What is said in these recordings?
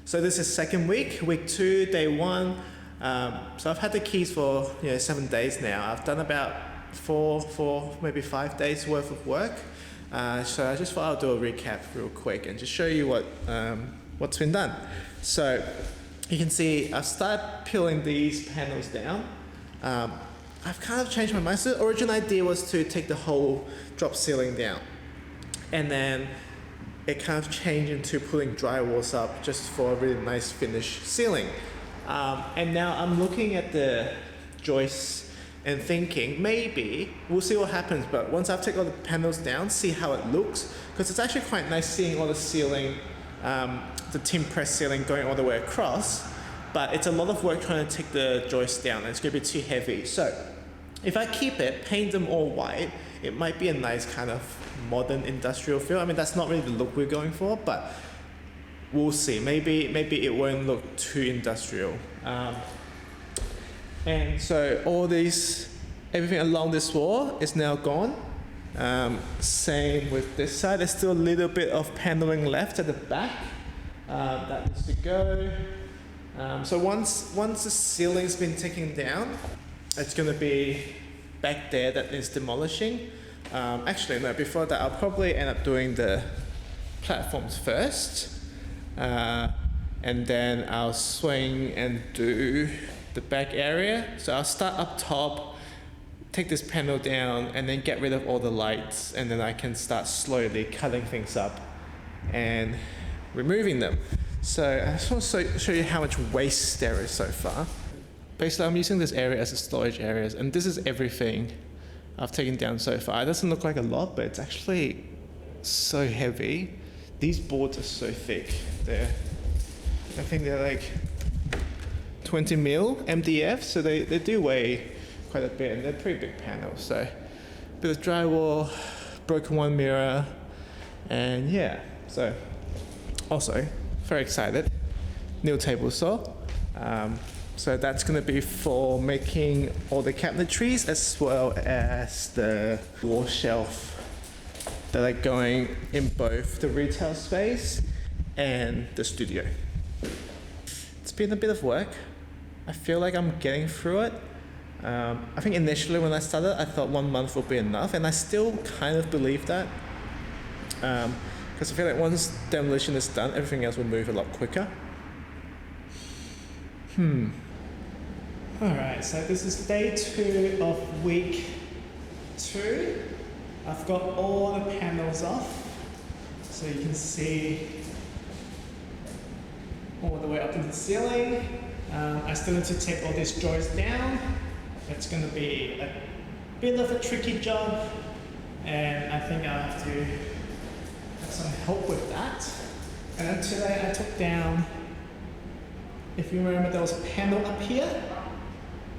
So this is second week, week 2, day 1. So I've had the keys for 7 days now. I've done about four, maybe 5 days worth of work. So I just thought I'll do a recap real quick and just show you what's been done. So you can see I've started peeling these panels down. I've kind of changed my mind. So the original idea was to take the whole drop ceiling down, and then it kind of changed into putting drywalls up just for a really nice finished ceiling. And now I'm looking at the joists and thinking maybe we'll see what happens, but once I've taken all the panels down, see how it looks, because it's actually quite nice seeing all the ceiling, the tin press ceiling going all the way across, but it's a lot of work trying to take the joists down, and it's going to be too heavy. So if I keep it, paint them all white, it might be a nice kind of modern industrial feel. I mean, that's not really the look we're going for, but we'll see. Maybe it won't look too industrial. And so everything along this wall is now gone. Same with this side. There's still a little bit of paneling left at the back. That needs to go. So once the ceiling's been taken down, it's going to be back there that is demolishing. Actually, no, before that, I'll probably end up doing the platforms first. And then I'll swing and do the back area. So I'll start up top, take this panel down, and then get rid of all the lights, and then I can start slowly cutting things up and removing them. So I just want to show you how much waste there is so far. Basically, I'm using this area as a storage area, and this is everything I've taken down so far. It doesn't look like a lot, but it's actually so heavy. These boards are so thick. I think they're like 20 mil MDF, so they do weigh quite a bit, and they're pretty big panels. So a bit of drywall, broken one mirror, and yeah. So also very excited, new table saw. So that's going to be for making all the cabinetries as well as the wall shelf that are going in both the retail space and the studio. It's been a bit of work. I feel like I'm getting through it. I think initially when I started, I thought 1 month would be enough, and I still kind of believe that. Because I feel like once demolition is done, everything else will move a lot quicker. Alright, so this is day 2 of week 2. I've got all the panels off, so you can see all the way up to the ceiling. I still need to take all these joists down. It's going to be a bit of a tricky job, and I think I'll have to have some help with that. And then today I took down, if you remember, there was a panel up here.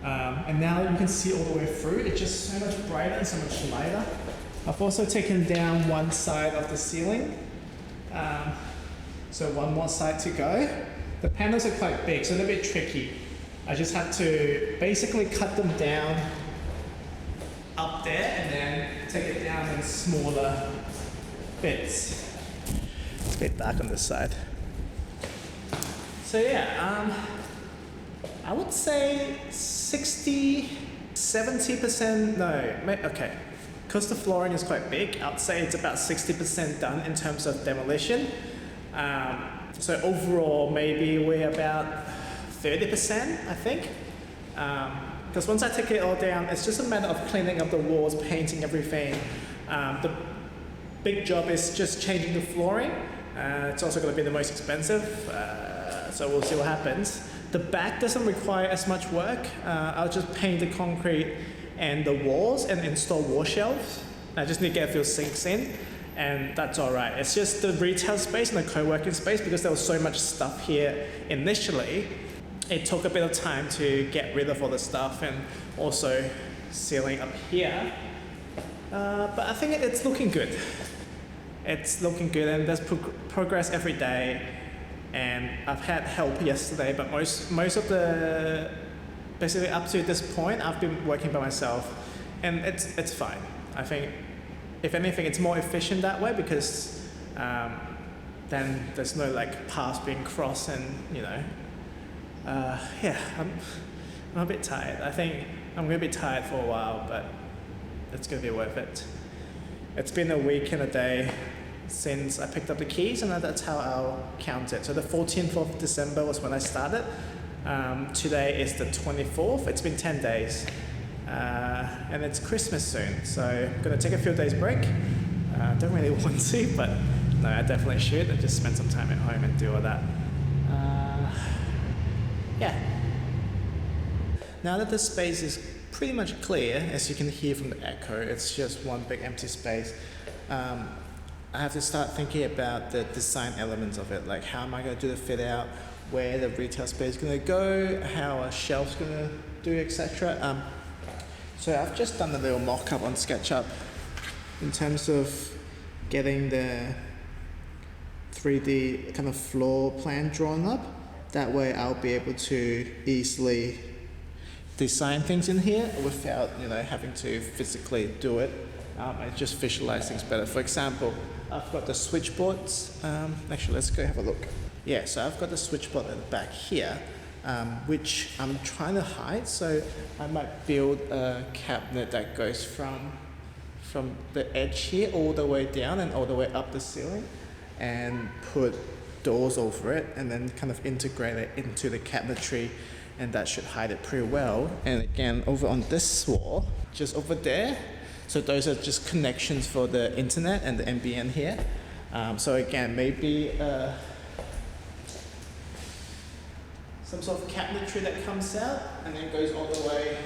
And now you can see all the way through. It's just so much brighter and so much lighter. I've also taken down one side of the ceiling. So one more side to go. The panels are quite big, so they're a bit tricky. I just have to basically cut them down up there and then take it down in smaller bits. It's a bit dark on this side. So yeah, I would say 70%, okay. Because the flooring is quite big, I'd say it's about 60% done in terms of demolition. So overall, maybe we're about 30%, I think. Because once I take it all down, it's just a matter of cleaning up the walls, painting everything. The big job is just changing the flooring. It's also going to be the most expensive, so we'll see what happens. The back doesn't require as much work. I'll just paint the concrete and the walls and install wall shelves. I just need to get a few sinks in, and that's all right. It's just the retail space and the co-working space, because there was so much stuff here initially. It took a bit of time to get rid of all the stuff, and also ceiling up here. But I think it's looking good. It's looking good, and there's progress every day. And I've had help yesterday, but most of the, basically up to this point, I've been working by myself, and it's fine. I think, if anything, it's more efficient that way, because then there's no like paths being crossed, and yeah, I'm a bit tired. I think I'm gonna be tired for a while, but it's gonna be worth it. It's been a week and a day since I picked up the keys, and that's how I'll count it. So the 14th of December was when I started. Today is the 24th. It's been 10 days. And it's Christmas soon, so I'm gonna take a few days break. Don't really want to, but no, I definitely should. I just spend some time at home and do all that. Yeah. Now that the space is pretty much clear, as you can hear from the echo, it's just one big empty space. I have to start thinking about the design elements of it, like how am I going to do the fit out, where the retail space is going to go, how a shelf's going to do, etc. So I've just done a little mock-up on SketchUp in terms of getting the 3D kind of floor plan drawn up. That way I'll be able to easily design things in here without having to physically do it. I just visualize things better. For example, I've got the switchboards. Actually, let's go have a look. Yeah, so I've got the switchboard at the back here, which I'm trying to hide. So I might build a cabinet that goes from the edge here all the way down and all the way up the ceiling, and put doors over it, and then kind of integrate it into the cabinetry, and that should hide it pretty well. And again, over on this wall, just over there, so those are just connections for the internet and the NBN here. So again, maybe some sort of cabinetry that comes out and then goes all the way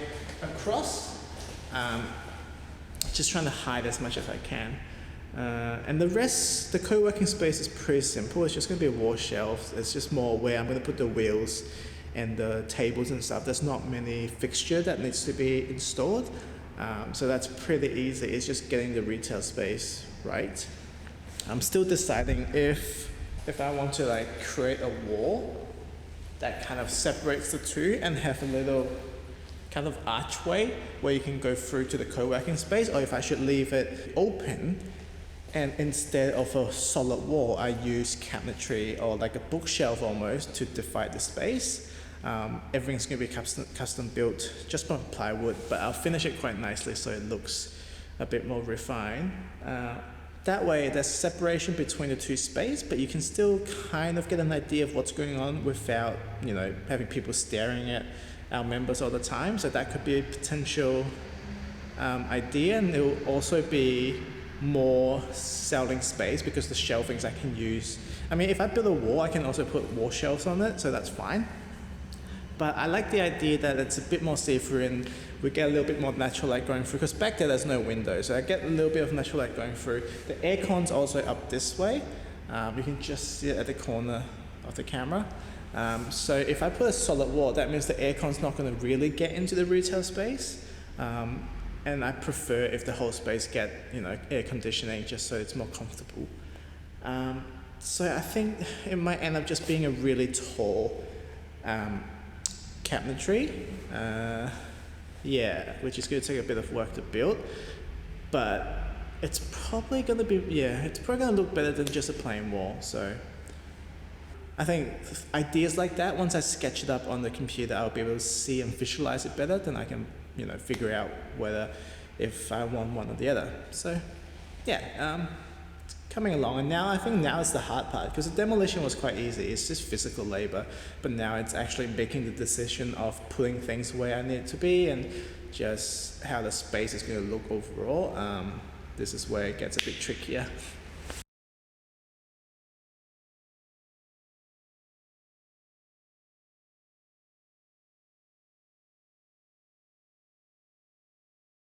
across. Just trying to hide as much as I can. And the rest, the co-working space is pretty simple. It's just going to be wall shelves. It's just more where I'm going to put the wheels and the tables and stuff. There's not many fixture that needs to be installed. So that's pretty easy. It's just getting the retail space right. I'm still deciding if I want to like create a wall that kind of separates the two and have a little kind of archway where you can go through to the co-working space, or if I should leave it open and instead of a solid wall, I use cabinetry or like a bookshelf almost to divide the space. Everything's going to be custom built just from plywood, but I'll finish it quite nicely so it looks a bit more refined. That way there's separation between the two spaces, but you can still kind of get an idea of what's going on without having people staring at our members all the time. So that could be a potential idea, and it will also be more selling space because the shelvings I can use. I mean, if I build a wall, I can also put wall shelves on it, so that's fine. But I like the idea that it's a bit more see-through and we get a little bit more natural light going through, because back there there's no window, so I get a little bit of natural light going through. The aircon's also up this way. You can just see it at the corner of the camera. So if I put a solid wall, that means the aircon's not going to really get into the retail space. And I prefer if the whole space get air conditioning just so it's more comfortable. So I think it might end up just being a really tall cabinetry, which is going to take a bit of work to build, but it's probably going to be, it's probably going to look better than just a plain wall. So I think ideas like that, once I sketch it up on the computer, I'll be able to see and visualize it better, then I can figure out whether if I want one or the other. So it's coming along, and I think now is the hard part, because the demolition was quite easy. It's just physical labor, but now it's actually making the decision of putting things where I need it to be and just how the space is going to look overall. This is where it gets a bit trickier.